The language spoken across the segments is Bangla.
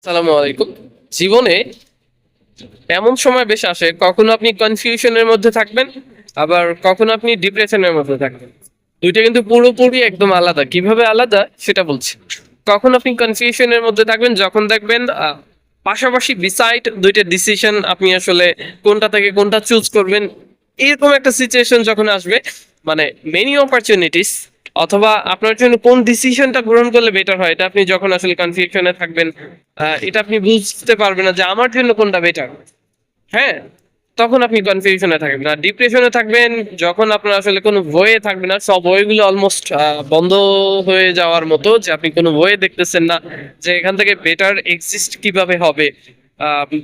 সালামু আলাইকুম। জীবনে এমন সময় বেশ আসে কখনো আপনি কনফিউশনের মধ্যে থাকবেন, আবার কখনো আপনি ডিপ্রেশনের মধ্যে থাকবেন। দুইটা কিন্তু পুরোপুরি একদম আলাদা। কিভাবে আলাদা সেটা বলছি। কখন আপনি কনফিউশনের মধ্যে থাকবেন যখন দেখবেন পাশাপাশি বিসাইড দুইটা ডিসিশন আপনি আসলে কোনটা থেকে কোনটা চুজ করবেন, এরকম একটা সিচুয়েশন যখন আসবে, মানে মেনি অপরচুনিটিস, অথবা আপনার জন্য কোন ডিসিশনটা গ্রহণ করলে বেটার হয়, এটা আপনি যখন আসলে কনফিউশনে থাকবেন, এটা আপনি বুঝতে পারবেন না যে আমার জন্য কোনটা বেটার। হ্যাঁ, তখন আপনি কনফিউশনে থাকবেন। আর ডিপ্রেশনে থাকবেন যখন আপনার আসলে কোনো বইয়ে থাকবে না, সব বইগুলো অলমোস্ট বন্ধ হয়ে যাওয়ার মতো, যে আপনি কোনো বইয়ে দেখতেছেন না যে এখান থেকে বেটার এক্সিস্ট কিভাবে হবে,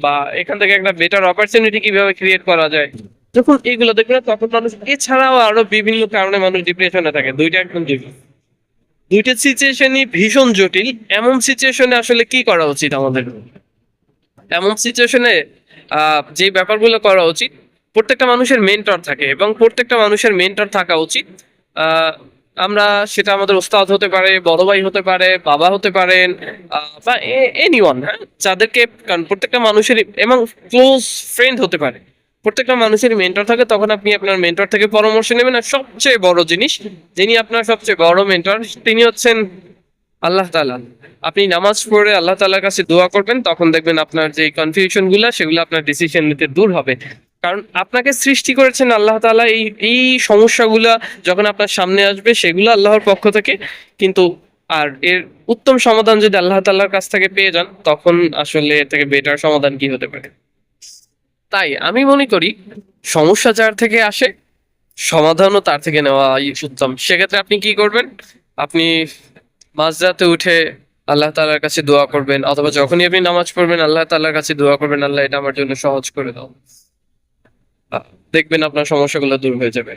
বা এখান থেকে একটা বেটার অপরচুনিটি কিভাবে ক্রিয়েট করা যায়। যখন এইগুলো দেখবেন না, তখন মানুষ, এছাড়াও আরো বিভিন্ন কারণে মানুষ ডিপ্রেশনে থাকে। দুইটা একদম different। দুইটা সিচুয়েশনই ভীষণ জটিল। এমন সিচুয়েশনে আসলে কি করা উচিত আমাদের? এমন সিচুয়েশনে যে ব্যাপারগুলো করা উচিত, প্রত্যেকটা মানুষের মেন্টর থাকে এবং প্রত্যেকটা মানুষের মেন্টর থাকা উচিত। আহ, আমরা, সেটা আমাদের ওস্তাদ হতে পারে, বড় ভাই হতে পারে, বাবা হতে পারেন, বা এনিওয়ান, হ্যাঁ, যাদেরকে, কারণ প্রত্যেকটা মানুষের, এবং ক্লোজ ফ্রেন্ড হতে পারে। প্রত্যেকটা মানুষের মেন্টর থাকে, তখন আপনি আপনার মেন্টর থেকে পরামর্শ নেবেন। আর সবচেয়ে বড় জিনিস, যিনি আপনার সবচেয়ে বড় মেন্টর, তিনি হচ্ছেন আল্লাহ তাআলা। আপনি নামাজ পড়ে আল্লাহ তাআলার কাছে দোয়া করবেন, তখন দেখবেন আপনার যে কনফিউশন গুলা, সেগুলো আপনার ডিসিশন নিতে দূর হবে। কারণ আপনাকে সৃষ্টি করেছেন আল্লাহ তাআলা। এই এই সমস্যাগুলা যখন আপনার সামনে আসবে, সেগুলো আল্লাহর পক্ষ থেকে। কিন্তু আর এর উত্তম সমাধান যদি আল্লাহ তাআলার কাছ থেকে পেয়ে যান, তখন আসলে এর থেকে বেটার সমাধান কি হতে পারে? তাই আমি মনে করি, সমস্যা যার থেকে আসে, সমাধানও তার থেকে নেওয়া উত্তম। সেক্ষেত্রে আপনি কি করবেন? আপনি মাঝরাতে উঠে আল্লাহ তাআলার কাছে দোয়া করবেন, অথবা যখনই আপনি নামাজ পড়বেন আল্লাহ তাআলার কাছে দোয়া করবেন, আল্লাহ এটা আমার জন্য সহজ করে দাও। আহ, দেখবেন আপনার সমস্যাগুলো দূর হয়ে যাবে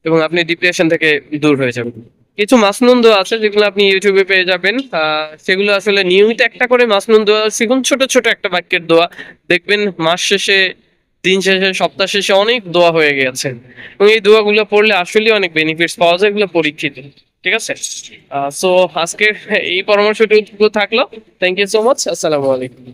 এবং আপনি ডিপ্রেশন থেকে দূর হয়ে যাবেন। কিছু মাসনুন দোয়া আছে যেগুলো আপনি ইউটিউবে পেয়ে যাবেন। সেগুলো আসলে নিয়মিত একটা করে মাসনুন দোয়া শিখুন, ছোট ছোট একটা বাক্যের দোয়া। দেখবেন মাস শেষে, দিন শেষে, সপ্তাহ শেষে অনেক দোয়া হয়ে গেছে। এবং এই দোয়াগুলো পড়লে আসলে অনেক বেনিফিটস পাওয়া যায়, এগুলো পরীক্ষিত। ঠিক আছে। সো আজকের এই পরামর্শটুকু থাকলো। Thank you so much. আসসালামু আলাইকুম।